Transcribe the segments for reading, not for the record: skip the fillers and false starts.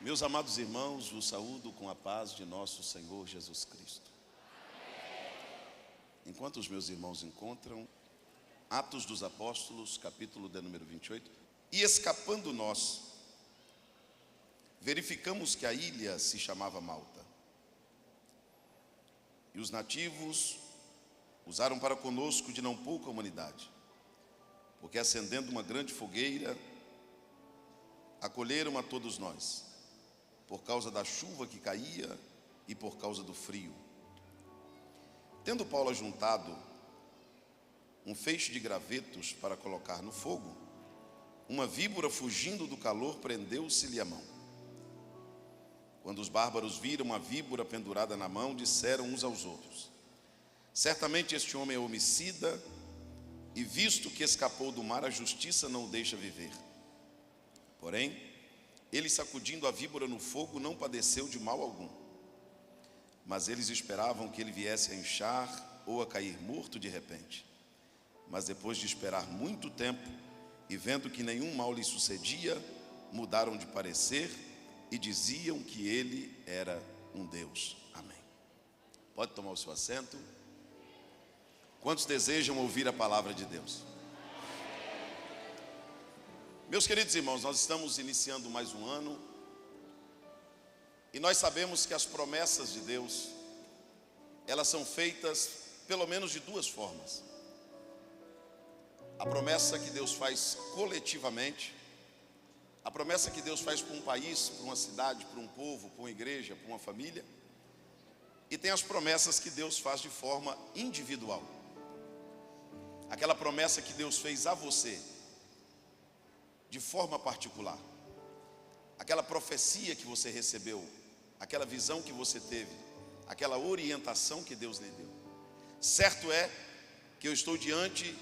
Meus amados irmãos, vos saúdo com a paz de nosso Senhor Jesus Cristo. Enquanto os meus irmãos encontram, Atos dos Apóstolos, capítulo de número 28. E escapando nós, verificamos que a ilha se chamava Malta. E os nativos usaram para conosco de não pouca humanidade, porque acendendo uma grande fogueira, acolheram a todos nós, por causa da chuva que caía e por causa do frio. Tendo Paulo ajuntado um feixe de gravetos para colocar no fogo, uma víbora, fugindo do calor, prendeu-se-lhe a mão. Quando os bárbaros viram a víbora pendurada na mão, disseram uns aos outros: certamente este homem é homicida, e visto que escapou do mar, a justiça não o deixa viver. Porém, ele, sacudindo a víbora no fogo, não padeceu de mal algum. Mas eles esperavam que ele viesse a inchar ou a cair morto de repente. Mas depois de esperar muito tempo, e vendo que nenhum mal lhe sucedia, mudaram de parecer e diziam que ele era um Deus. Amém. Pode tomar o seu assento. Quantos desejam ouvir a palavra de Deus? Meus queridos irmãos, nós estamos iniciando mais um ano e nós sabemos que as promessas de Deus, elas são feitas pelo menos de duas formas. A promessa que Deus faz coletivamente, a promessa que Deus faz para um país, para uma cidade, para um povo, para uma igreja, para uma família, e tem as promessas que Deus faz de forma individual. Aquela promessa que Deus fez a você, de forma particular. Aquela profecia que você recebeu, aquela visão que você teve, aquela orientação que Deus lhe deu. Certo é que eu estou diante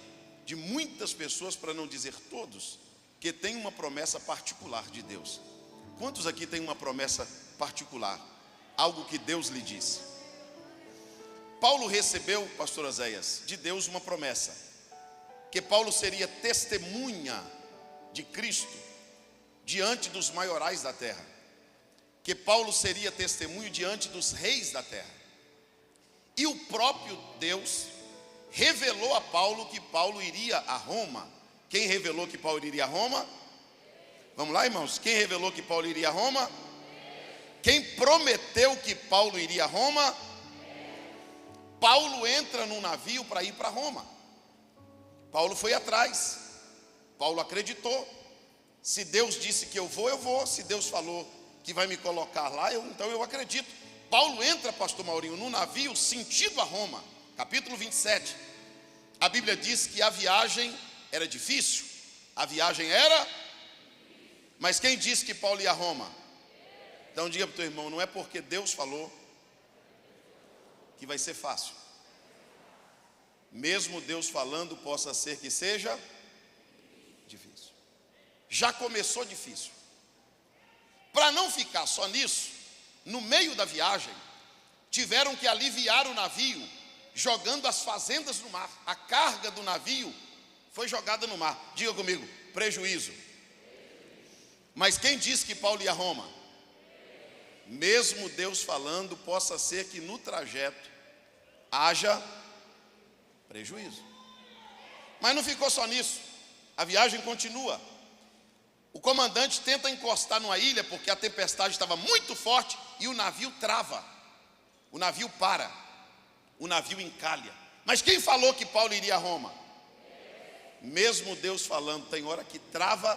de muitas pessoas, para não dizer todos, que têm uma promessa particular de Deus. Quantos aqui têm uma promessa particular? Algo que Deus lhe disse. Paulo recebeu, pastor Oséias, de Deus uma promessa, que Paulo seria testemunha de Cristo diante dos maiorais da terra, que Paulo seria testemunho diante dos reis da terra. E o próprio Deus revelou a Paulo que Paulo iria a Roma. Quem revelou que Paulo iria a Roma? Vamos lá, irmãos. Quem revelou que Paulo iria a Roma? Quem prometeu que Paulo iria a Roma? Paulo entra num navio para ir para Roma. Paulo foi atrás. Paulo acreditou. Se Deus disse que eu vou. Se Deus falou que vai me colocar lá, então eu acredito. Paulo entra, pastor Maurinho, no navio sentido a Roma. Capítulo 27. A Bíblia diz que a viagem era difícil. A viagem era... Mas quem disse que Paulo ia a Roma? Então diga para o teu irmão, não é porque Deus falou que vai ser fácil. Mesmo Deus falando, possa ser que seja difícil. Já começou difícil. Para não ficar só nisso, no meio da viagem, tiveram que aliviar o navio, jogando as fazendas no mar. A carga do navio foi jogada no mar. Diga comigo, prejuízo. Mas quem disse que Paulo ia a Roma? Mesmo Deus falando, possa ser que no trajeto haja prejuízo. Mas não ficou só nisso. A viagem continua. O comandante tenta encostar numa ilha porque a tempestade estava muito forte e o navio trava. O navio para. O navio encalha. Mas quem falou que Paulo iria a Roma? Mesmo Deus falando, tem hora que trava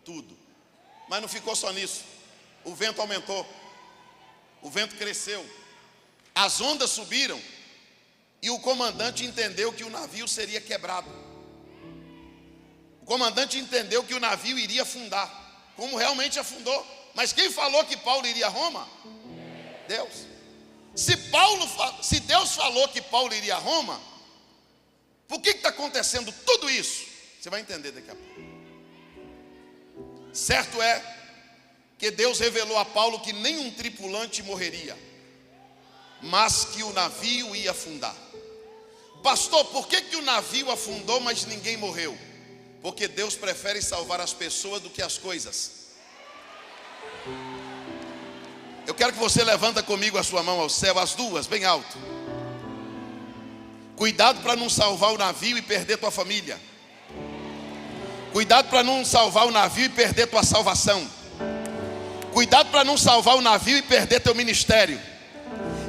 tudo. Mas não ficou só nisso. O vento aumentou. O vento cresceu. As ondas subiram. E o comandante entendeu que o navio seria quebrado. O comandante entendeu que o navio iria afundar, como realmente afundou. Mas quem falou que Paulo iria a Roma? Deus. Se Deus falou que Paulo iria a Roma, por que está acontecendo tudo isso? Você vai entender daqui a pouco. Certo é que Deus revelou a Paulo que nenhum tripulante morreria, mas que o navio ia afundar. Pastor, por que o navio afundou, mas ninguém morreu? Porque Deus prefere salvar as pessoas do que as coisas. Eu quero que você levanta comigo a sua mão ao céu, as duas, bem alto. Cuidado para não salvar o navio e perder tua família. Cuidado para não salvar o navio e perder tua salvação. Cuidado para não salvar o navio e perder teu ministério.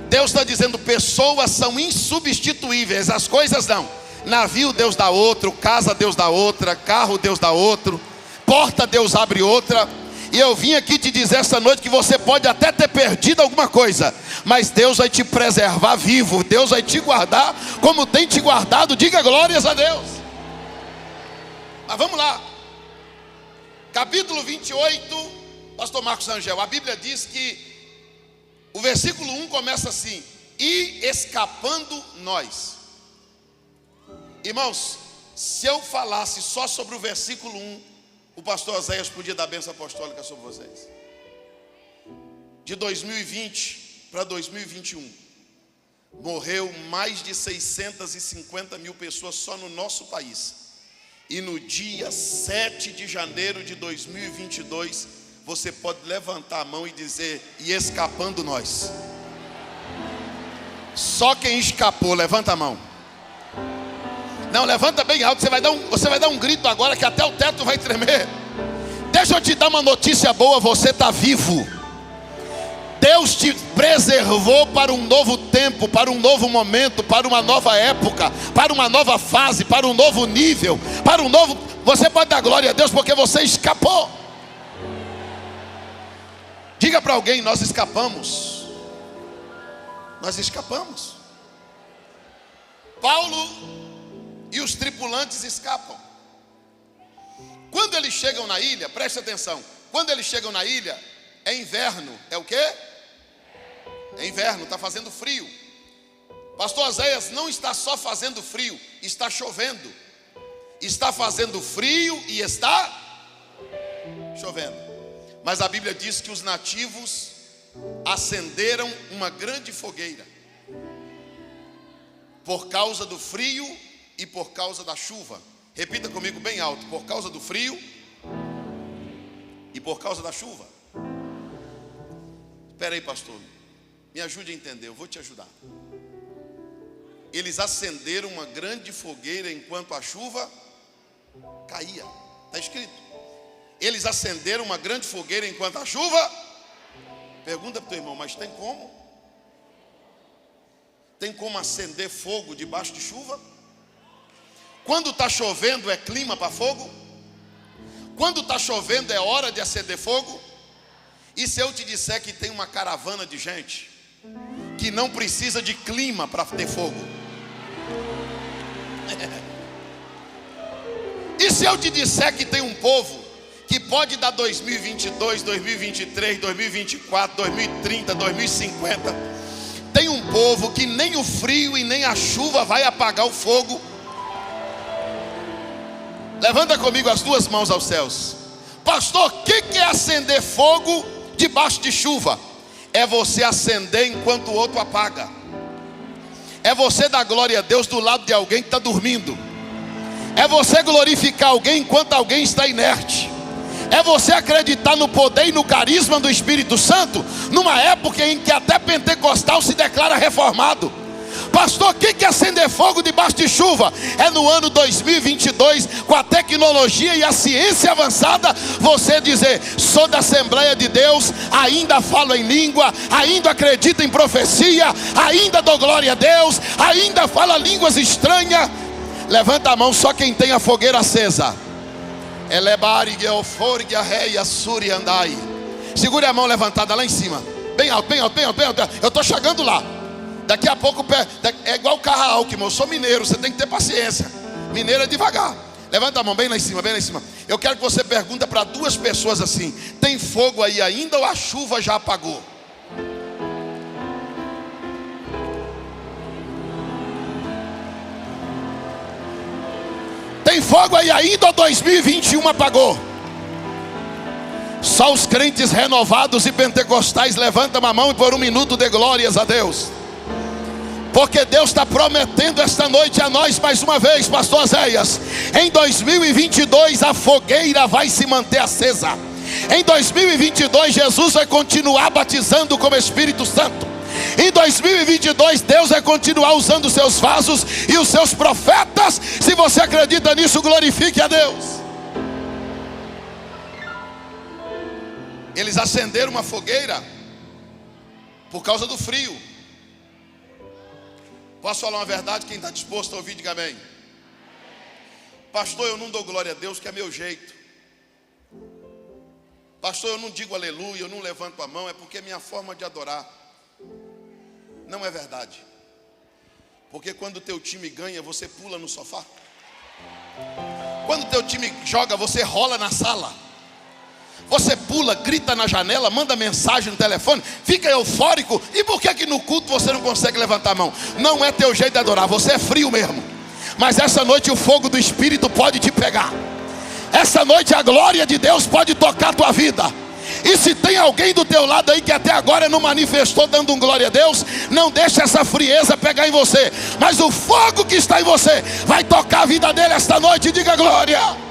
Deus está dizendo, pessoas são insubstituíveis, as coisas não. Navio Deus dá outro, casa Deus dá outra, carro Deus dá outro, porta Deus abre outra. E eu vim aqui te dizer essa noite que você pode até ter perdido alguma coisa, mas Deus vai te preservar vivo, Deus vai te guardar como tem te guardado. Diga glórias a Deus. Mas vamos lá, capítulo 28, pastor Marcos Angel, a Bíblia diz que o versículo 1 começa assim: e escapando nós. Irmãos, se eu falasse só sobre o versículo 1, o pastor Oséias podia dar bênção apostólica sobre vocês. De 2020 para 2021, morreu mais de 650 mil pessoas só no nosso país. E no dia 7 de janeiro de 2022, você pode levantar a mão e dizer, e escapando nós. Só quem escapou, levanta a mão. Não, levanta bem alto, você vai dar um grito agora que até o teto vai tremer. Deixa eu te dar uma notícia boa, você está vivo. Deus te preservou para um novo tempo, para um novo momento, para uma nova época, para uma nova fase, para um novo nível, para um novo... Você pode dar glória a Deus porque você escapou. Diga para alguém, nós escapamos. Nós escapamos. Paulo e os tripulantes escapam. Quando eles chegam na ilha, preste atenção, quando eles chegam na ilha, é inverno. É o quê? É inverno, está fazendo frio. Pastor Oséias, não está só fazendo frio, está chovendo. Está fazendo frio e está chovendo. Mas a Bíblia diz que os nativos acenderam uma grande fogueira por causa do frio e por causa da chuva. Repita comigo bem alto: por causa do frio e por causa da chuva. Espera aí, pastor, me ajude a entender, eu vou te ajudar. Eles acenderam uma grande fogueira enquanto a chuva caía. Está escrito. Eles acenderam uma grande fogueira enquanto a chuva. Pergunta para o teu irmão, mas tem como? Tem como acender fogo debaixo de chuva? Quando está chovendo é clima para fogo? Quando está chovendo é hora de acender fogo? E se eu te disser que tem uma caravana de gente que não precisa de clima para ter fogo? E se eu te disser que tem um povo que pode dar 2022, 2023, 2024, 2030, 2050, tem um povo que nem o frio e nem a chuva vai apagar o fogo? Levanta comigo as duas mãos aos céus. Pastor, o que é acender fogo debaixo de chuva? É você acender enquanto o outro apaga. É você dar glória a Deus do lado de alguém que está dormindo. É você glorificar alguém enquanto alguém está inerte. É você acreditar no poder e no carisma do Espírito Santo numa época em que até pentecostal se declara reformado. Pastor, o que é acender fogo debaixo de chuva? É no ano 2022, com a tecnologia e a ciência avançada, você dizer, sou da Assembleia de Deus, ainda falo em língua, ainda acredito em profecia, ainda dou glória a Deus, ainda falo línguas estranhas. Levanta a mão só quem tem a fogueira acesa. Segure a mão levantada lá em cima, bem alto, bem alto, bem alto, bem alto. Eu estou chegando lá. Daqui a pouco é igual carro a álcool, eu sou mineiro, você tem que ter paciência. Mineiro é devagar. Levanta a mão bem lá em cima, bem lá em cima. Eu quero que você pergunte para duas pessoas assim: tem fogo aí ainda ou a chuva já apagou? Tem fogo aí ainda ou 2021 apagou? Só os crentes renovados e pentecostais levantam a mão e por um minuto dê glórias a Deus. Porque Deus está prometendo esta noite a nós mais uma vez, pastor Oséias, em 2022 a fogueira vai se manter acesa. Em 2022 Jesus vai continuar batizando com o Espírito Santo. Em 2022 Deus vai continuar usando os seus vasos e os seus profetas. Se você acredita nisso, glorifique a Deus. Eles acenderam uma fogueira por causa do frio. Posso falar uma verdade? Quem está disposto a ouvir, diga amém. Pastor, eu não dou glória a Deus, que é meu jeito. Pastor, eu não digo aleluia, eu não levanto a mão, é porque é minha forma de adorar. Não é verdade. Porque quando o teu time ganha, você pula no sofá. Quando o teu time joga, você rola na sala. Você pula, grita na janela, manda mensagem no telefone, fica eufórico. E por que no culto você não consegue levantar a mão? Não é teu jeito de adorar, você é frio mesmo. Mas essa noite o fogo do Espírito pode te pegar. Essa noite a glória de Deus pode tocar a tua vida. E se tem alguém do teu lado aí que até agora não manifestou dando um glória a Deus, não deixe essa frieza pegar em você. Mas o fogo que está em você vai tocar a vida dele esta noite. Diga glória.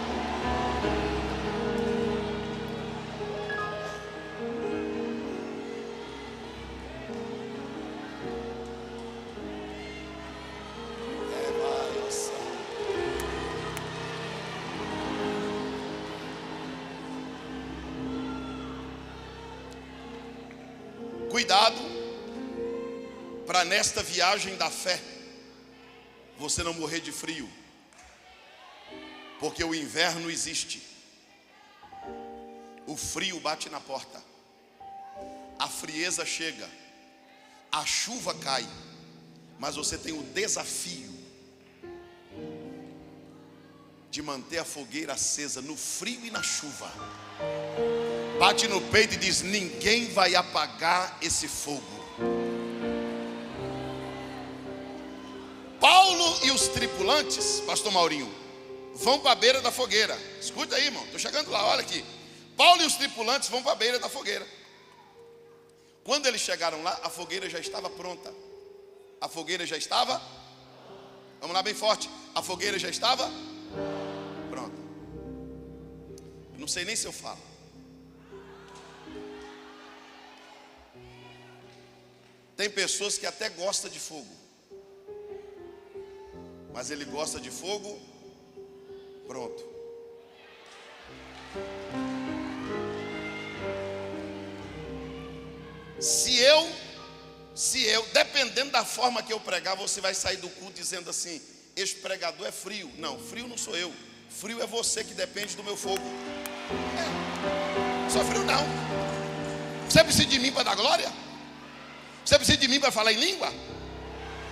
Cuidado para nesta viagem da fé você não morrer de frio, porque o inverno existe, o frio bate na porta, a frieza chega, a chuva cai, mas você tem o desafio de manter a fogueira acesa no frio e na chuva. Bate no peito e diz: ninguém vai apagar esse fogo. Paulo e os tripulantes, pastor Maurinho, vão para a beira da fogueira. Escuta aí, irmão, estou chegando lá, olha aqui. Paulo e os tripulantes vão para a beira da fogueira. Quando eles chegaram lá, a fogueira já estava pronta. A fogueira já estava, vamos lá bem forte, a fogueira já estava pronta. Não sei nem se eu falo. Tem pessoas que até gostam de fogo, mas ele gosta de fogo pronto. Se eu, dependendo da forma que eu pregar, você vai sair do culto dizendo assim: esse pregador é frio. Não, frio não sou eu. Frio é você que depende do meu fogo. Sou frio não. Você precisa de mim para dar glória? Você precisa de mim para falar em língua?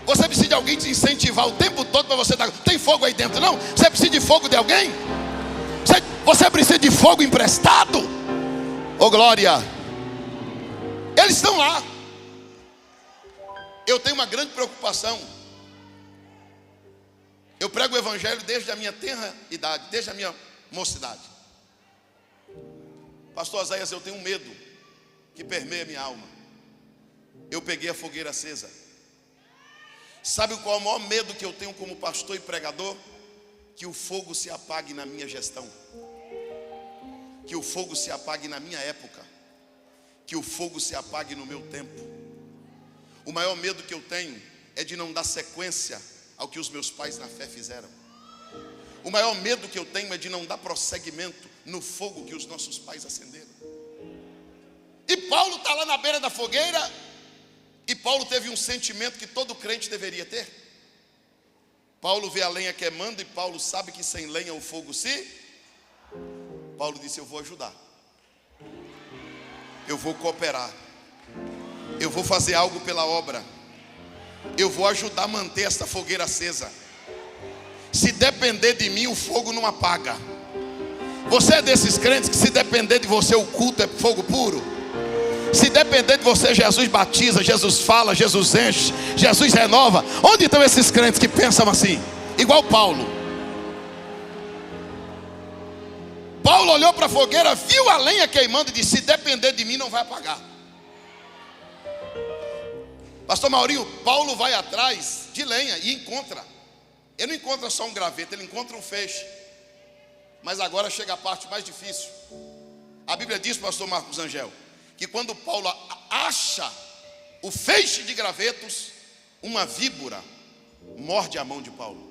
Você precisa de alguém te incentivar o tempo todo para você dar. Tem fogo aí dentro não? Você precisa de fogo de alguém? Você precisa de fogo emprestado? Oh glória. Eles estão lá. Eu tenho uma grande preocupação. Eu prego o evangelho desde a minha tenra idade, desde a minha mocidade. Pastor Oséias, eu tenho um medo que permeia minha alma. Eu peguei a fogueira acesa. Sabe qual é o maior medo que eu tenho como pastor e pregador? Que o fogo se apague na minha gestão, que o fogo se apague na minha época, que o fogo se apague no meu tempo. O maior medo que eu tenho é de não dar sequência ao que os meus pais na fé fizeram. O maior medo que eu tenho é de não dar prosseguimento no fogo que os nossos pais acenderam. E Paulo está lá na beira da fogueira. E Paulo teve um sentimento que todo crente deveria ter. Paulo vê a lenha queimando e Paulo sabe que sem lenha o fogo se... Paulo disse: eu vou ajudar, eu vou cooperar, eu vou fazer algo pela obra, eu vou ajudar a manter essa fogueira acesa. Se depender de mim, o fogo não apaga. Você é desses crentes que se depender de você, o culto é fogo puro? Se depender de você, Jesus batiza, Jesus fala, Jesus enche, Jesus renova. Onde estão esses crentes que pensam assim? Igual Paulo. Paulo olhou para a fogueira, viu a lenha queimando e disse: se depender de mim não vai apagar. Pastor Maurinho, Paulo vai atrás de lenha e encontra. Ele não encontra só um graveto, ele encontra um feixe. Mas agora chega a parte mais difícil. A Bíblia diz, pastor Marcos Angel, que quando Paulo acha o feixe de gravetos, uma víbora morde a mão de Paulo.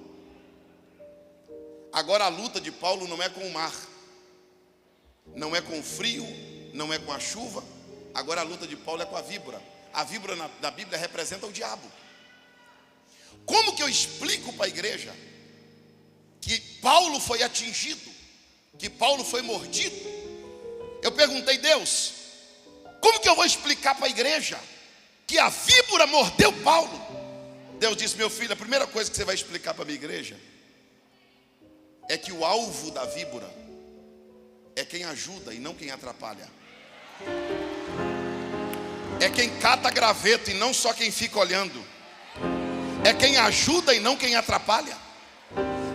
Agora a luta de Paulo não é com o mar, não é com o frio, não é com a chuva. Agora a luta de Paulo é com a víbora. A víbora na Bíblia representa o diabo. Como que eu explico para a igreja que Paulo foi atingido, que Paulo foi mordido? Eu perguntei, Deus, como que eu vou explicar para a igreja que a víbora mordeu Paulo? Deus disse, meu filho, a primeira coisa que você vai explicar para a minha igreja é que o alvo da víbora é quem ajuda e não quem atrapalha. É quem cata graveto e não só quem fica olhando. É quem ajuda e não quem atrapalha.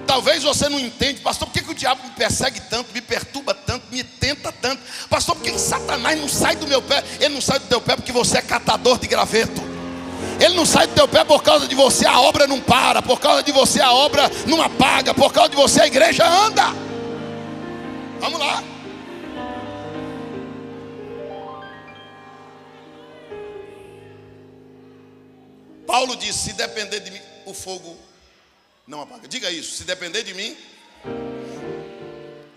Talvez você não entende, pastor, por que o diabo me persegue tanto, me perturba tanto, me tenta tanto? Pastor, por que Satanás não sai do meu pé? Ele não sai do teu pé porque você é catador de graveto. Ele não sai do teu pé por causa de você, a obra não para. Por causa de você, a obra não apaga. Por causa de você, a igreja anda. Vamos lá. Paulo disse, se depender de mim, o fogo não apaga. Diga isso, se depender de mim,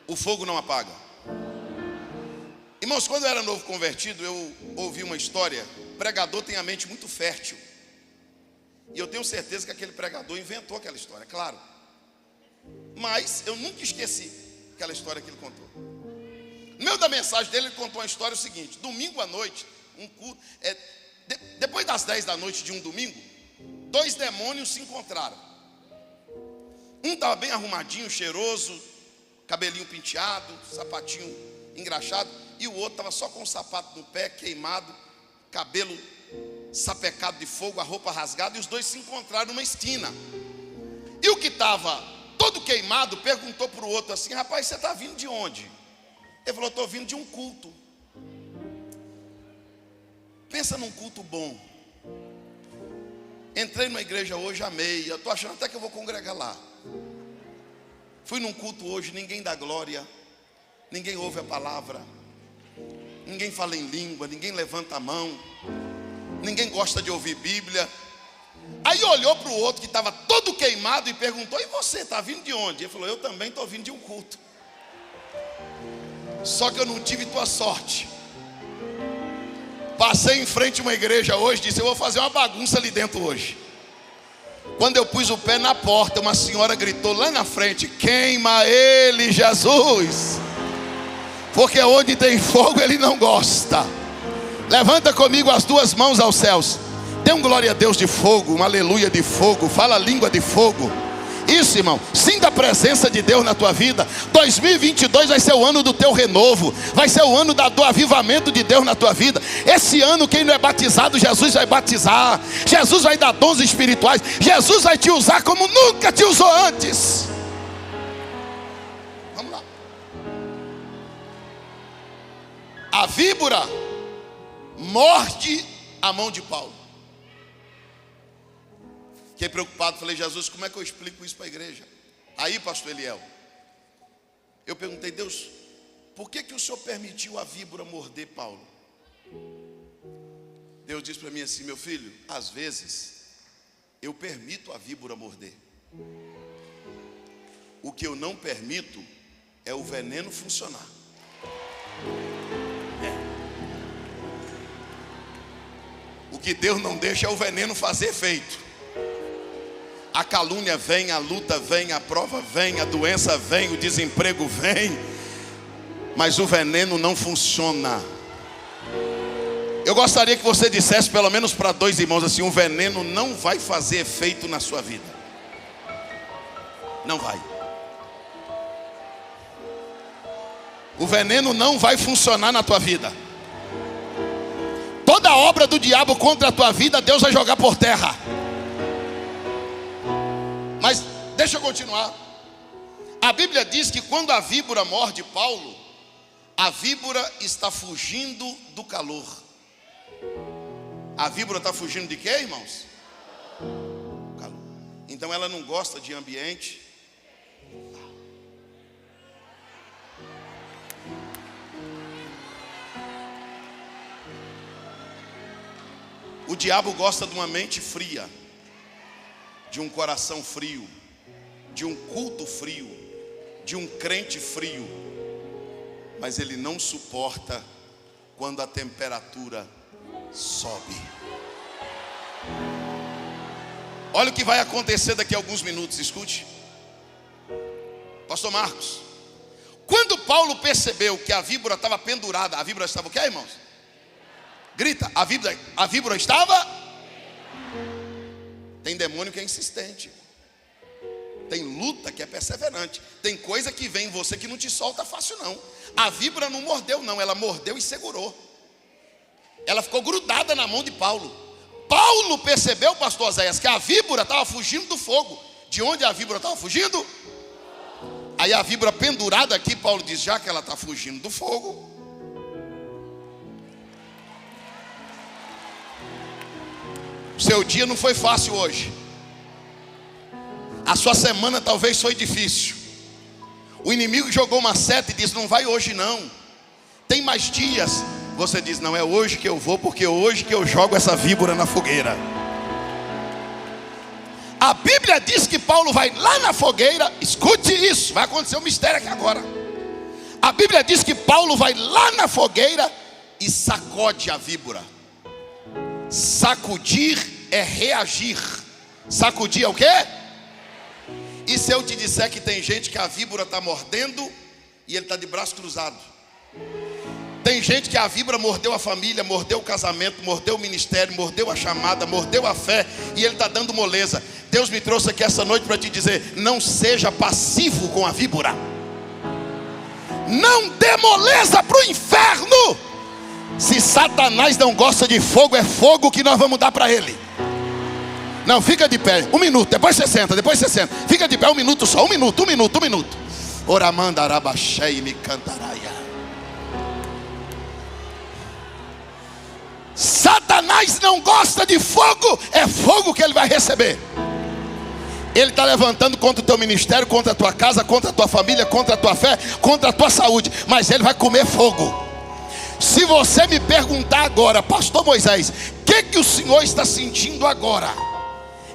o fogo não apaga. Irmãos, quando eu era novo convertido, eu ouvi uma história. O pregador tem a mente muito fértil. E eu tenho certeza que aquele pregador inventou aquela história, claro. Mas eu nunca esqueci aquela história que ele contou. No meio da mensagem dele, ele contou uma história o seguinte. Domingo à noite, um culto, depois das 10 da noite de um domingo, 2 demônios se encontraram. Um estava bem arrumadinho, cheiroso, cabelinho penteado, sapatinho engraxado. E o outro estava só com o sapato no pé, queimado, cabelo sapecado de fogo, a roupa rasgada. E os dois se encontraram numa esquina. E o que estava todo queimado perguntou para o outro assim, rapaz, você está vindo de onde? Ele falou, estou vindo de um culto. Pensa num culto bom. Entrei numa igreja hoje, amei. Eu estou achando até que eu vou congregar lá. Fui num culto hoje, ninguém dá glória, ninguém ouve a palavra, ninguém fala em língua, ninguém levanta a mão, ninguém gosta de ouvir Bíblia. Aí olhou para o outro que estava todo queimado e perguntou, e você está vindo de onde? Ele falou, eu também estou vindo de um culto. Só que eu não tive tua sorte. Passei em frente a uma igreja hoje, disse, eu vou fazer uma bagunça ali dentro hoje. Quando eu pus o pé na porta, uma senhora gritou lá na frente, queima ele, Jesus. Porque onde tem fogo ele não gosta. Levanta comigo as duas mãos aos céus. Dê um glória a Deus de fogo, um aleluia de fogo. Fala a língua de fogo. Isso, irmão, sinta a presença de Deus na tua vida. 2022 vai ser o ano do teu renovo. Vai ser o ano do avivamento de Deus na tua vida. Esse ano quem não é batizado, Jesus vai batizar. Jesus vai dar dons espirituais. Jesus vai te usar como nunca te usou antes. Vamos lá. A víbora morde a mão de Paulo. Fiquei preocupado, falei, Jesus, como é que eu explico isso para a igreja? Aí, pastor Eliel, eu perguntei, Deus, por que o Senhor permitiu a víbora morder Paulo? Deus disse para mim assim, meu filho, às vezes, eu permito a víbora morder. O que eu não permito é o veneno funcionar. O que Deus não deixa é o veneno fazer efeito. A calúnia vem, a luta vem, a prova vem, a doença vem, o desemprego vem, mas o veneno não funciona. Eu gostaria que você dissesse pelo menos para 2 irmãos assim, o veneno não vai fazer efeito na sua vida. Não vai. O veneno não vai funcionar na tua vida. Toda obra do diabo contra a tua vida, Deus vai jogar por terra. Mas deixa eu continuar. A Bíblia diz que quando a víbora morde Paulo, a víbora está fugindo do calor. A víbora está fugindo de quê, irmãos? Calor. Então ela não gosta de ambiente. O diabo gosta de uma mente fria, de um coração frio, de um culto frio, de um crente frio. Mas ele não suporta quando a temperatura sobe. Olha o que vai acontecer daqui a alguns minutos, escute. Pastor Marcos, quando Paulo percebeu que a víbora estava pendurada, a víbora estava o quê, irmãos? Grita, a víbora estava? Tem demônio que é insistente. Tem luta que é perseverante. Tem coisa que vem em você que não te solta fácil não. A víbora não mordeu não, ela mordeu e segurou. Ela ficou grudada na mão de Paulo. Paulo percebeu, pastor Oséias, que a víbora estava fugindo do fogo. De onde a víbora estava fugindo? Aí a víbora pendurada aqui, Paulo diz, já que ela está fugindo do fogo, seu dia não foi fácil hoje. A sua semana talvez foi difícil. O inimigo jogou uma seta e disse, não vai hoje não. Tem mais dias. Você diz, não é hoje que eu vou, porque é hoje que eu jogo essa víbora na fogueira. A Bíblia diz que Paulo vai lá na fogueira. Escute isso, vai acontecer um mistério aqui agora. A Bíblia diz que Paulo vai lá na fogueira e sacode a víbora. Sacudir é reagir. Sacudir é o quê? E se eu te disser que tem gente que a víbora está mordendo e ele está de braço cruzado? Tem gente que a víbora mordeu a família, mordeu o casamento, mordeu o ministério, mordeu a chamada, mordeu a fé e ele está dando moleza. Deus me trouxe aqui essa noite para te dizer, não seja passivo com a víbora. Não dê moleza para o inferno. Se Satanás não gosta de fogo, é fogo que nós vamos dar para ele. Não, fica de pé, 1 minuto, depois você senta, Fica de pé 1 minuto só, 1 minuto. Oramanda arabaxei me cantaraia. Satanás não gosta de fogo, é fogo que ele vai receber. Ele está levantando contra o teu ministério, contra a tua casa, contra a tua família, contra a tua fé, contra a tua saúde, mas ele vai comer fogo. Se você me perguntar agora, pastor Moisés, o que o senhor está sentindo agora?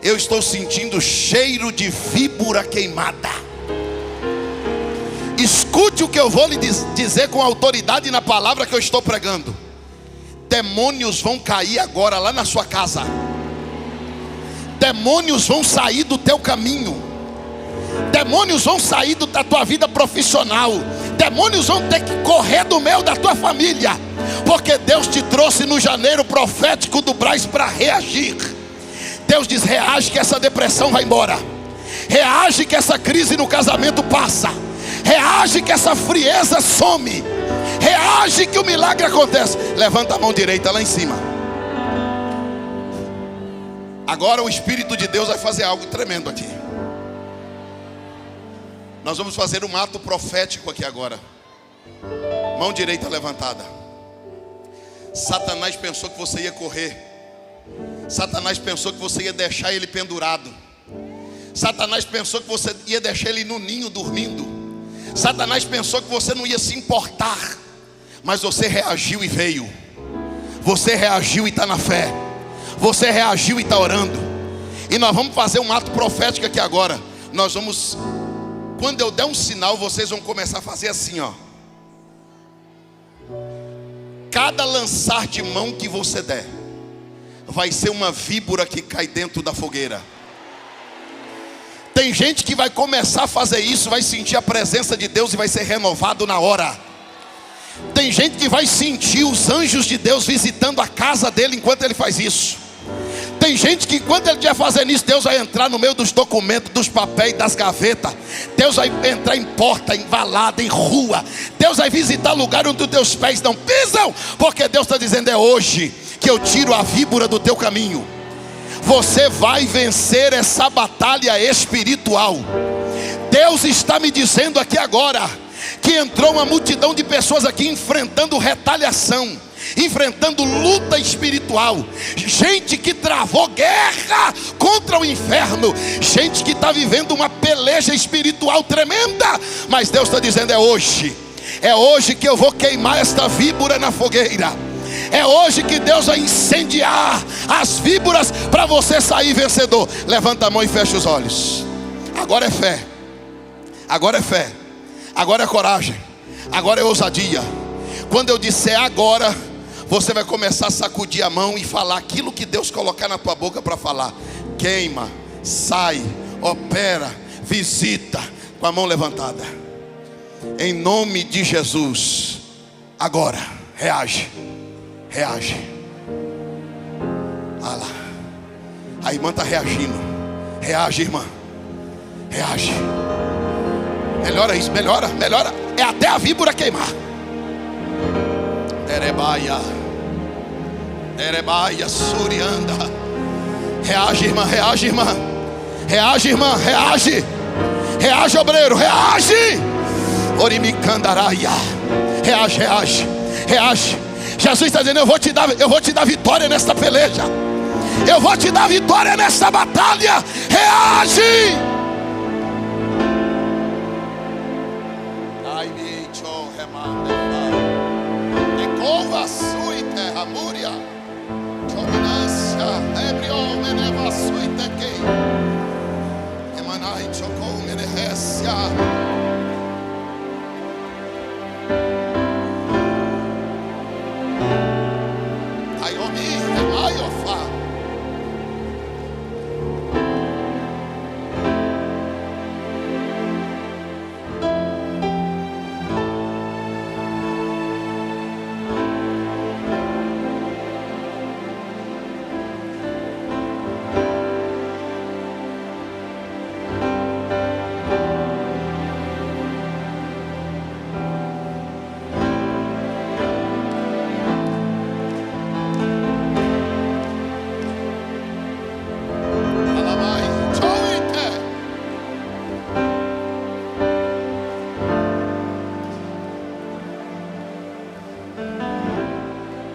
Eu estou sentindo cheiro de víbora queimada. Escute o que eu vou lhe dizer com autoridade na palavra que eu estou pregando. Demônios vão cair agora lá na sua casa. Demônios vão sair do teu caminho. Demônios vão sair da tua vida profissional. Demônios vão ter que correr do meio da tua família. Porque Deus te trouxe no janeiro profético do Brás para reagir. Deus diz, reage que essa depressão vai embora. Reage que essa crise no casamento passa. Reage que essa frieza some. Reage que o milagre acontece. Levanta a mão direita lá em cima. Agora o Espírito de Deus vai fazer algo tremendo aqui. Nós vamos fazer um ato profético aqui agora. Mão direita levantada. Satanás pensou que você ia correr. Satanás pensou que você ia deixar ele pendurado. Satanás pensou que você ia deixar ele no ninho dormindo. Satanás pensou que você não ia se importar. Mas você reagiu e veio. Você reagiu e está na fé. Você reagiu e está orando. E nós vamos fazer um ato profético aqui agora. Nós vamos, quando eu der um sinal, vocês vão começar a fazer assim, ó. Cada lançar de mão que você der vai ser uma víbora que cai dentro da fogueira. Tem gente que vai começar a fazer isso, vai sentir a presença de Deus e vai ser renovado na hora. Tem gente que vai sentir os anjos de Deus visitando a casa dele enquanto ele faz isso. Tem gente que enquanto ele estiver fazendo isso, Deus vai entrar no meio dos documentos, dos papéis, das gavetas. Deus vai entrar em porta, em balada, em rua. Deus vai visitar lugar onde os teus pés não pisam. Porque Deus está dizendo, é hoje que eu tiro a víbora do teu caminho. Você vai vencer essa batalha espiritual. Deus está me dizendo aqui agora que entrou uma multidão de pessoas aqui enfrentando retaliação, enfrentando luta espiritual. Gente que travou guerra contra o inferno. Gente que está vivendo uma peleja espiritual tremenda. Mas Deus está dizendo, é hoje que eu vou queimar esta víbora na fogueira. É hoje que Deus vai incendiar as víboras para você sair vencedor. Levanta a mão e fecha os olhos. Agora é fé. Agora é fé. Agora é coragem. Agora é ousadia. Quando eu disser agora, você vai começar a sacudir a mão e falar aquilo que Deus colocar na tua boca para falar. Queima, sai, opera, visita, com a mão levantada. Em nome de Jesus. Agora, reage. Reage. Olha lá. A irmã está reagindo. Reage, irmã. Reage. Melhora isso, melhora, melhora. É até a víbora queimar. Derebaia. Derebaia, surianda. Reage, irmã, reage, irmã. Reage, irmã, reage. Reage, obreiro, reage. Orimicandaraia. Reage, reage, reage. Jesus está dizendo: eu vou te dar vitória nesta peleja. Eu vou te dar vitória nesta batalha. Reage. Ai, bicho, remanda. Ecova sui terra múria. Dominância, ebrio, meneva sui tequei. Emanai, chocou, menehécia.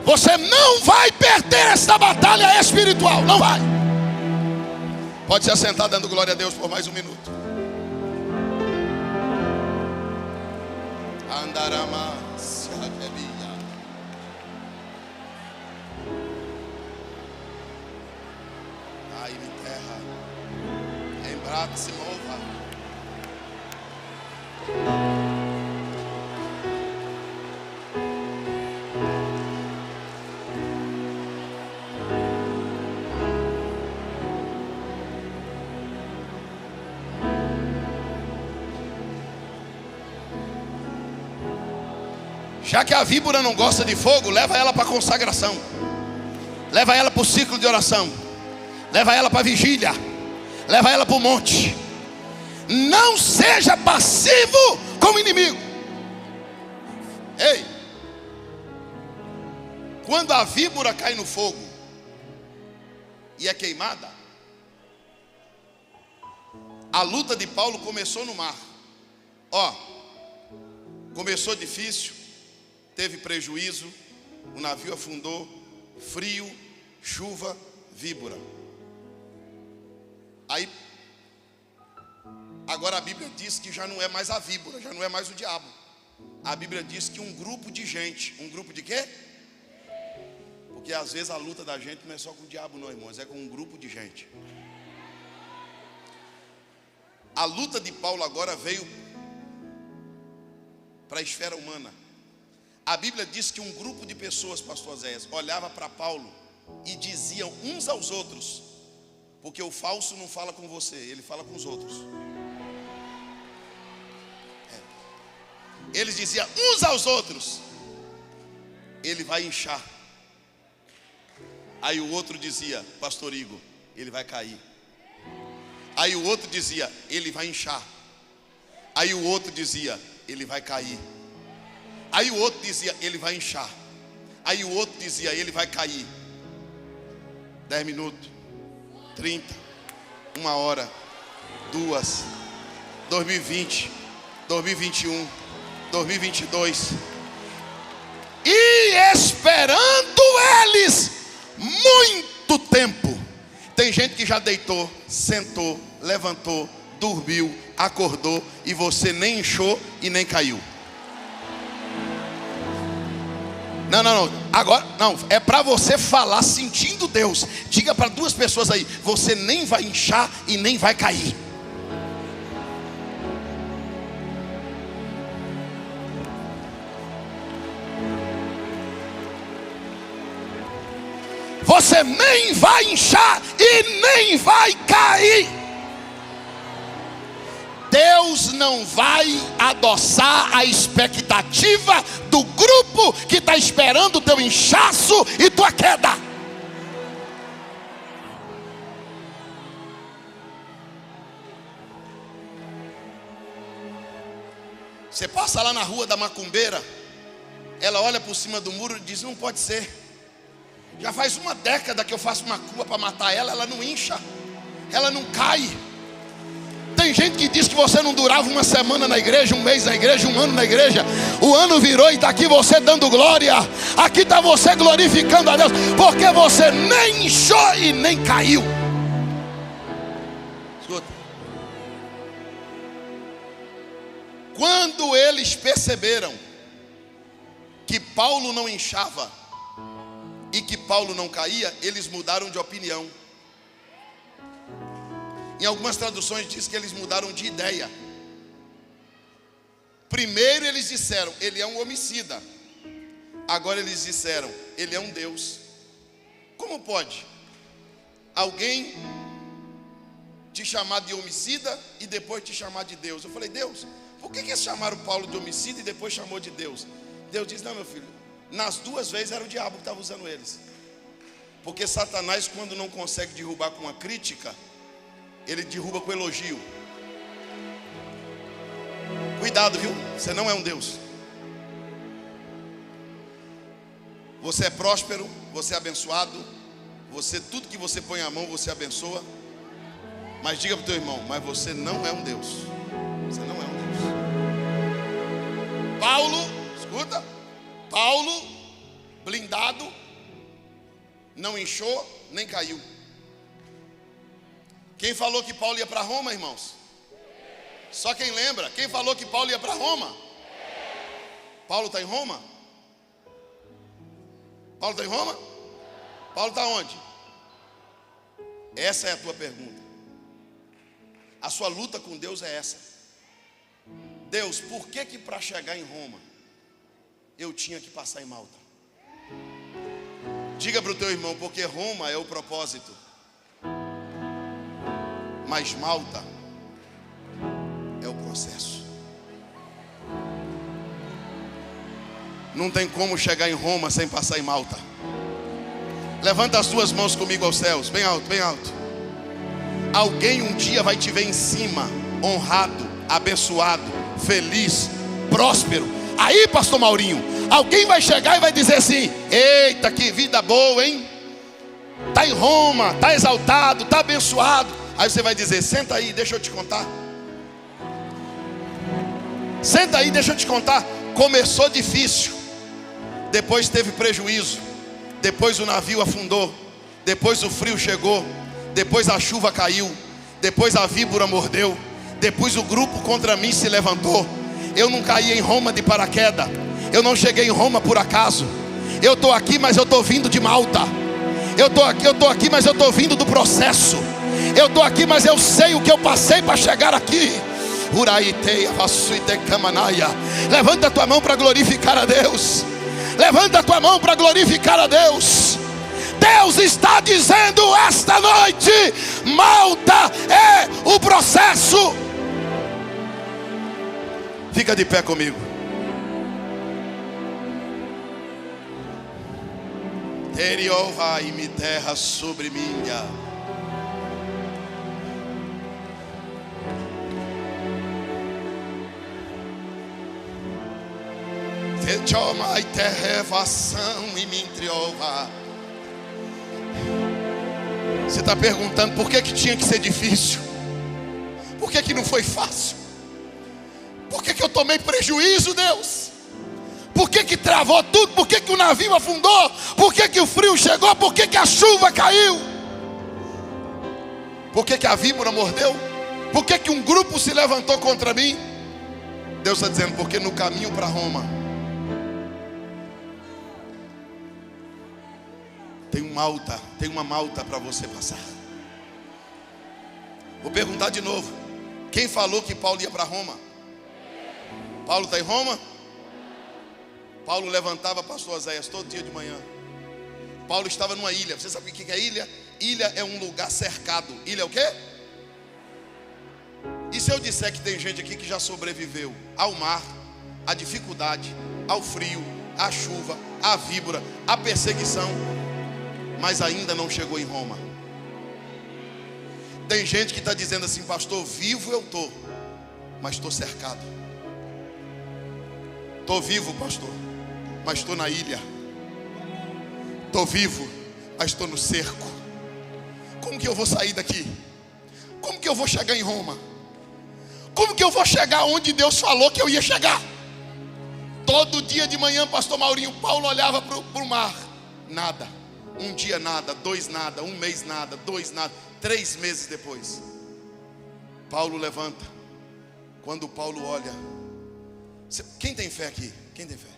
Você não vai perder essa batalha espiritual. Não vai. Pode se assentar dando glória a Deus por mais um minuto. Andarama Siakelia. Ai, me terra. Embrate se mova. Já que a víbora não gosta de fogo, leva ela para a consagração. Leva ela para o ciclo de oração. Leva ela para a vigília. Leva ela para o monte. Não seja passivo com o inimigo. Ei, quando a víbora cai no fogo e é queimada, a luta de Paulo começou no mar. Ó, começou difícil, teve prejuízo, o navio afundou, frio, chuva, víbora. Aí, agora a Bíblia diz que já não é mais a víbora, já não é mais o diabo. A Bíblia diz que um grupo de gente, um grupo de quê? Porque às vezes a luta da gente não é só com o diabo não, irmãos, é com um grupo de gente. A luta de Paulo agora veio para a esfera humana. A Bíblia diz que um grupo de pessoas, pastor Zéias, olhava para Paulo e diziam uns aos outros, porque o falso não fala com você, ele fala com os outros. Eles diziam uns aos outros: ele vai inchar. Aí o outro dizia: pastor Igor, ele vai cair. Aí o outro dizia: ele vai inchar. Aí o outro dizia: ele vai cair. Aí o outro dizia: ele vai inchar. Aí o outro dizia: ele vai cair. 10 minutos, 30, 1 hora, 2, 2020, 2021, 2022. E esperando eles muito tempo. Tem gente que já deitou, sentou, levantou, dormiu, acordou e você nem inchou e nem caiu. Não. Agora, não. É para você falar sentindo Deus. Diga para duas pessoas aí: você nem vai inchar e nem vai cair. Você nem vai inchar e nem vai cair. Deus não vai adoçar a expectativa do grupo que está esperando o teu inchaço e tua queda. Você passa lá na rua da macumbeira, ela olha por cima do muro e diz: não pode ser. Já faz uma década que eu faço macumba para matar ela, ela não incha, ela não cai. Tem gente que diz que você não durava uma semana na igreja, um mês na igreja, um ano na igreja. O ano virou e está aqui você dando glória. Aqui está você glorificando a Deus, porque você nem inchou e nem caiu. Escuta. Quando eles perceberam que Paulo não inchava e que Paulo não caía, eles mudaram de opinião. Em algumas traduções diz que eles mudaram de ideia. Primeiro eles disseram: ele é um homicida. Agora eles disseram: ele é um Deus. Como pode alguém te chamar de homicida e depois te chamar de Deus? Eu falei: Deus, por que eles chamaram Paulo de homicida e depois chamou de Deus? Deus diz: não, meu filho, nas duas vezes era o diabo que estava usando eles. Porque Satanás, quando não consegue derrubar com uma crítica, ele derruba com elogio. Cuidado, viu? Você não é um Deus. Você é próspero, você é abençoado. Você, tudo que você põe a mão, você abençoa. Mas diga para o teu irmão: mas você não é um Deus. Você não é um Deus. Paulo, escuta. Paulo, blindado, não inchou, nem caiu. Quem falou que Paulo ia para Roma, irmãos? Só quem lembra. Quem falou que Paulo ia para Roma? Paulo está em Roma? Paulo está em Roma? Paulo está onde? Essa é a tua pergunta. A sua luta com Deus é essa: Deus, por que para chegar em Roma eu tinha que passar em Malta? Diga para o teu irmão: porque Roma é o propósito, mas Malta é o processo. Não tem como chegar em Roma sem passar em Malta. Levanta as tuas mãos comigo aos céus, bem alto, bem alto. Alguém um dia vai te ver em cima, honrado, abençoado, feliz, próspero. Aí, pastor Maurinho, alguém vai chegar e vai dizer assim: eita, que vida boa, hein? Está em Roma, está exaltado, está abençoado. Aí você vai dizer: senta aí, deixa eu te contar. Senta aí, deixa eu te contar. Começou difícil, depois teve prejuízo, depois o navio afundou, depois o frio chegou, depois a chuva caiu, depois a víbora mordeu, depois o grupo contra mim se levantou. Eu não caí em Roma de paraquedas. Eu não cheguei em Roma por acaso. Eu estou aqui, mas eu estou vindo de Malta. Eu estou aqui, mas eu estou vindo do processo. Eu estou aqui, mas eu sei o que eu passei para chegar aqui. Levanta a tua mão para glorificar a Deus. Levanta a tua mão para glorificar a Deus. Deus está dizendo esta noite: Malta é o processo. Fica de pé comigo. Teriova e me terra sobre minha. Tejoma e terrevação e me triova. Você está perguntando por que tinha que ser difícil? Por que não foi fácil? Por que eu tomei prejuízo, Deus? Por que travou tudo? Por que o navio afundou? Por que o frio chegou? Por que a chuva caiu? Por que a víbora mordeu? Por que um grupo se levantou contra mim? Deus está dizendo: porque no caminho para Roma Tem uma malta para você passar. Vou perguntar de novo. Quem falou que Paulo ia para Roma? Paulo está em Roma? Paulo levantava, pastor Oséias, todo dia de manhã. Paulo estava numa ilha. Você sabe o que é ilha? Ilha é um lugar cercado. Ilha é o quê? E se eu disser que tem gente aqui que já sobreviveu ao mar, à dificuldade, ao frio, à chuva, à víbora, à perseguição, mas ainda não chegou em Roma? Tem gente que está dizendo assim: pastor, vivo eu estou, mas estou cercado. Estou vivo, pastor, mas estou na ilha. Estou vivo, mas estou no cerco. Como que eu vou sair daqui? Como que eu vou chegar em Roma? Como que eu vou chegar onde Deus falou que eu ia chegar? Todo dia de manhã, pastor Maurinho, Paulo olhava para o mar. Nada. Um dia nada, 2 nada, 1 mês nada, 2 nada. 3 meses depois, Paulo levanta. Quando Paulo olha, quem tem fé aqui? Quem tem fé?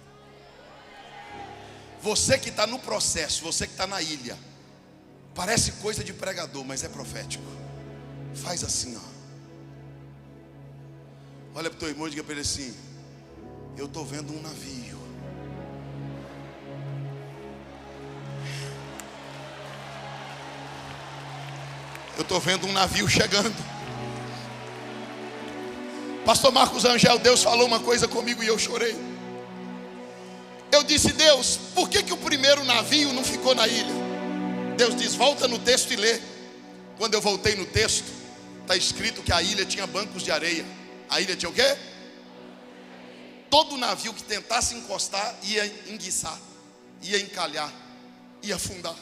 Você que está no processo, você que está na ilha, parece coisa de pregador, mas é profético. Faz assim, ó. Olha para o teu irmão e diga para ele assim: eu estou vendo um navio. Eu estou vendo um navio chegando. Pastor Marcos Angel, Deus falou uma coisa comigo e eu chorei. Eu disse: Deus, por que o primeiro navio não ficou na ilha? Deus diz: volta no texto e lê. Quando eu voltei no texto, está escrito que a ilha tinha bancos de areia. A ilha tinha o quê? Todo navio que tentasse encostar ia enguiçar, ia encalhar, ia afundar.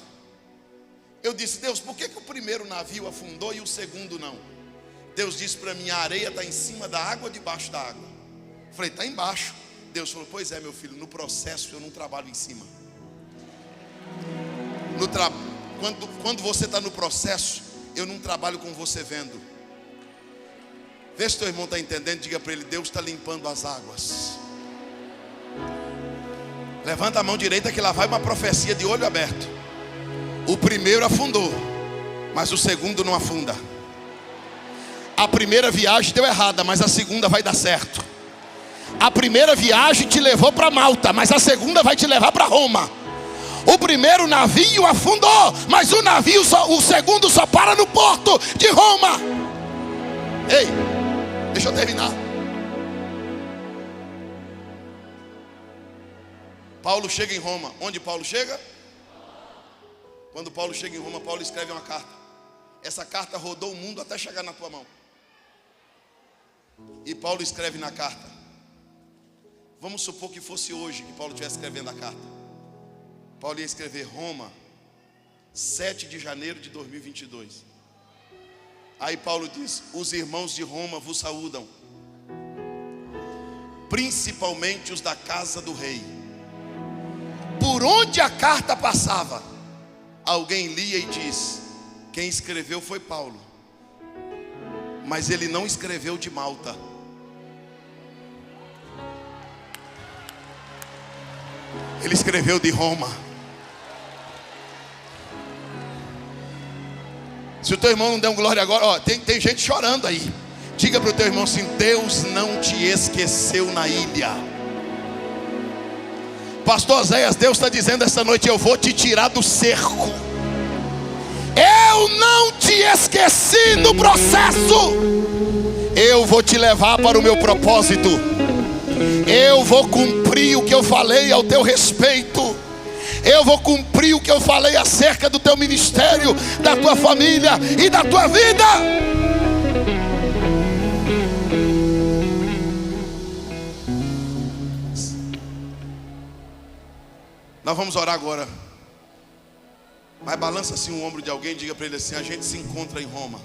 Eu disse: Deus, por que o primeiro navio afundou e o segundo não? Deus disse para mim: a areia está em cima da água, debaixo da água. Eu falei: está embaixo. Deus falou: pois é, meu filho, no processo eu não trabalho em cima. Quando você está no processo, eu não trabalho com você vendo. Vê se teu irmão está entendendo. Diga para ele: Deus está limpando as águas. Levanta a mão direita que lá vai uma profecia de olho aberto. O primeiro afundou, mas o segundo não afunda. A primeira viagem deu errada, mas a segunda vai dar certo. A primeira viagem te levou para Malta, mas a segunda vai te levar para Roma. O primeiro navio afundou, mas o segundo só para no porto de Roma. Ei, deixa eu terminar. Paulo chega em Roma. Onde Paulo chega? Quando Paulo chega em Roma, Paulo escreve uma carta. Essa carta rodou o mundo até chegar na tua mão. E Paulo escreve na carta. Vamos supor que fosse hoje que Paulo estivesse escrevendo a carta. Paulo ia escrever: Roma, 7 de janeiro de 2022. Aí Paulo diz: os irmãos de Roma vos saúdam, principalmente os da casa do rei. Por onde a carta passava, alguém lia e diz: quem escreveu foi Paulo, mas ele não escreveu de Malta. Ele escreveu de Roma. Se o teu irmão não der um glória agora, ó, tem gente chorando aí. Diga para o teu irmão assim: Deus não te esqueceu na ilha. Pastor Oséias, Deus está dizendo essa noite: eu vou te tirar do cerco. Eu não te esqueci do processo. Eu vou te levar para o meu propósito. Eu vou cumprir o que eu falei ao teu respeito. Eu vou cumprir o que eu falei acerca do teu ministério, da tua família e da tua vida. Nós vamos orar agora. Mas balança assim o ombro de alguém e diga para ele assim: a gente se encontra em Roma.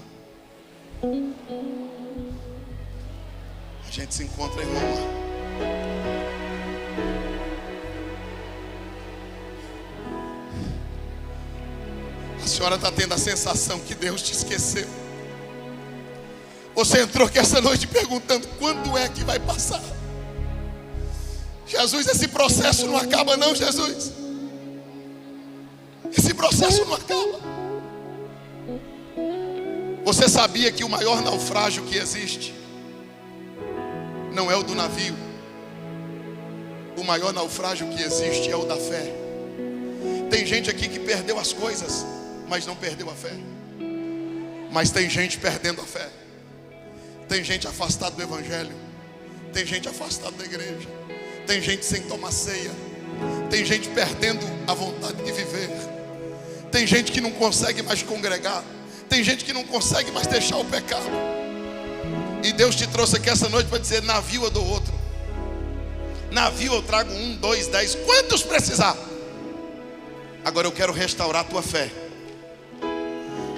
A gente se encontra em Roma. A senhora está tendo a sensação que Deus te esqueceu. Você entrou aqui essa noite perguntando: quando é que vai passar? Jesus, esse processo não acaba não, Jesus. Esse processo não acaba. Você sabia que o maior naufrágio que existe não é o do navio? O maior naufrágio que existe é o da fé. Tem gente aqui que perdeu as coisas, mas não perdeu a fé. Mas tem gente perdendo a fé. Tem gente afastada do evangelho. Tem gente afastada da igreja. Tem gente sem tomar ceia. Tem gente perdendo a vontade de viver. Tem gente que não consegue mais congregar. Tem gente que não consegue mais deixar o pecado. E Deus te trouxe aqui essa noite para dizer: navio eu dou outro. Navio eu trago 1, 2, 10, quantos precisar. Agora eu quero restaurar a tua fé.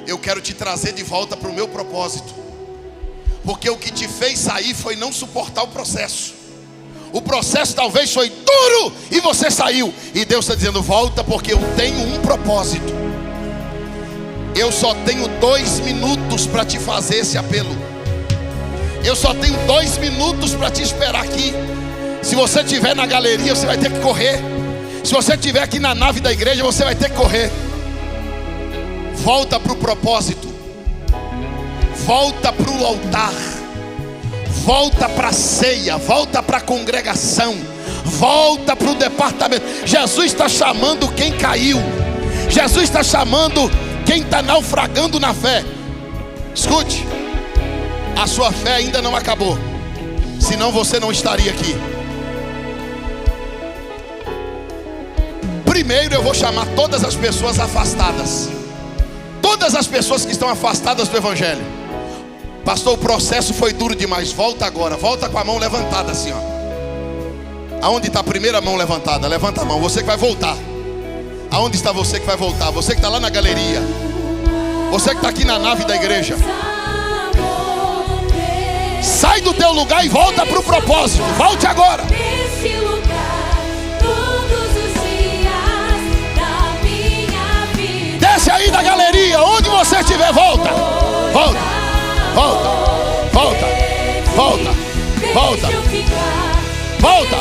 Eu quero te trazer de volta para o meu propósito. Porque o que te fez sair foi não suportar o processo. O processo talvez foi duro e você saiu. E Deus está dizendo: volta, porque eu tenho um propósito. Eu só tenho 2 minutos para te fazer esse apelo. Eu só tenho 2 minutos para te esperar aqui. Se você estiver na galeria, você vai ter que correr. Se você estiver aqui na nave da igreja, você vai ter que correr. Volta para o propósito. Volta para o altar. Volta para a ceia. Volta para a congregação. Volta para o departamento. Jesus está chamando quem caiu. Jesus está chamando quem está naufragando na fé. Escute, a sua fé ainda não acabou, senão você não estaria aqui. Primeiro eu vou chamar todas as pessoas afastadas. Todas as pessoas que estão afastadas do evangelho. Pastor, o processo foi duro demais. Volta agora, volta com a mão levantada assim, ó. Aonde está a primeira mão levantada? Levanta a mão, você que vai voltar. Aonde está você que vai voltar? Você que está lá na galeria. Você que está aqui na nave da igreja. Sai do teu lugar e volta para o propósito. Volte agora. Desce aí da galeria. Onde você estiver, volta. Volta. Volta. Volta. Volta. Volta. Volta.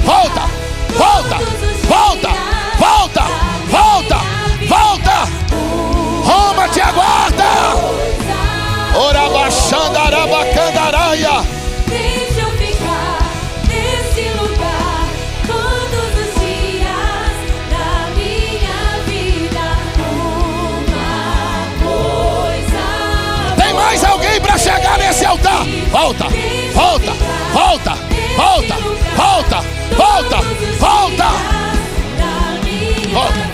Volta. Volta. Volta. Volta. Volta. Volta. Roma te aguarda. Orabaxandarabacandaraia. Deixa eu ficar nesse lugar todos os dias da minha vida. Uma coisa. Tem mais alguém para chegar nesse altar? Volta, volta, volta, volta, volta, volta, volta. Volta.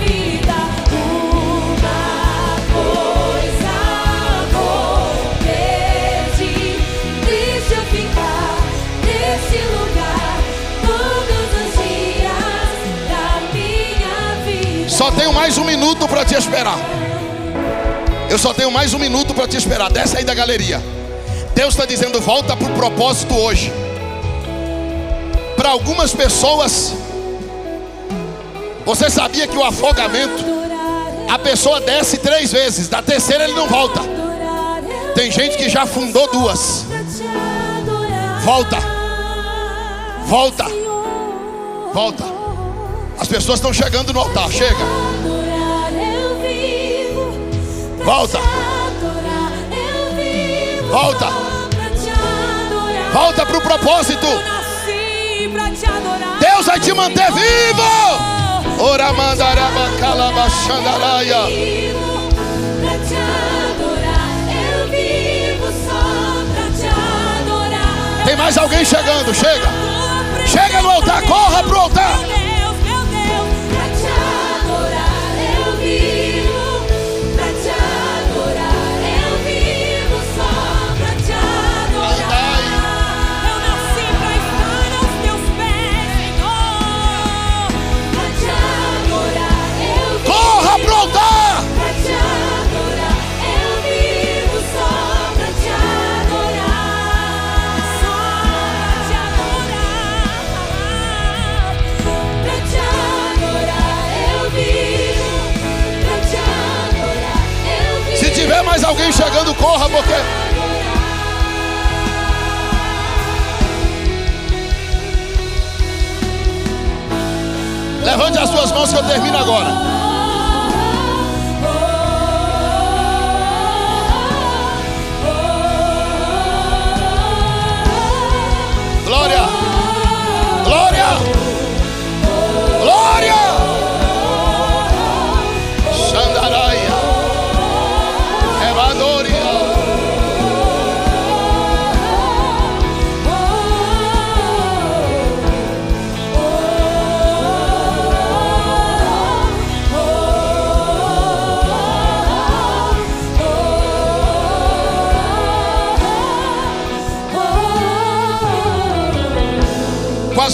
Só tenho mais 1 minuto para te esperar. Eu só tenho mais 1 minuto para te esperar. Desce aí da galeria. Deus está dizendo: volta para o propósito hoje. Para algumas pessoas, você sabia que o afogamento, a pessoa desce 3 vezes, da terceira ele não volta. Tem gente que já afundou 2. Volta. Volta. Volta. As pessoas estão chegando no altar. Chega. Volta. Volta. Volta para o propósito. Deus vai te manter vivo. Oramandarabacalabaxandaraia. Tem mais alguém chegando. Chega. Chega no altar. Corra para o altar. Se tiver mais alguém chegando, corra, porque levante as suas mãos que eu termino agora.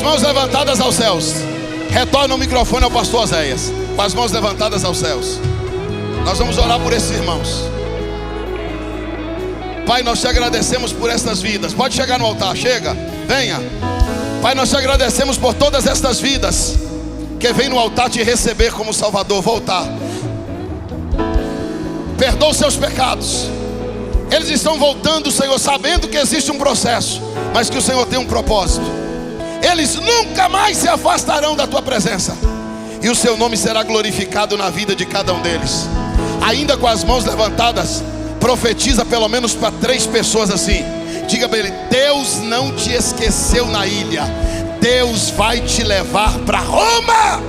mãos levantadas aos céus. Retorna o microfone ao pastor Oséias. Com as mãos levantadas aos céus. Nós vamos orar por esses irmãos. Pai, nós te agradecemos por estas vidas. Pode chegar no altar, chega, venha. Pai, nós te agradecemos por todas estas vidas que vêm no altar te receber como Salvador. Voltar. Perdoa os seus pecados. Eles estão voltando, Senhor, sabendo que existe um processo, mas que o Senhor tem um propósito. Eles nunca mais se afastarão da tua presença, e o seu nome será glorificado na vida de cada um deles. Ainda com as mãos levantadas, profetiza pelo menos para 3 pessoas assim. Diga para ele: Deus não te esqueceu na ilha, Deus vai te levar para Roma.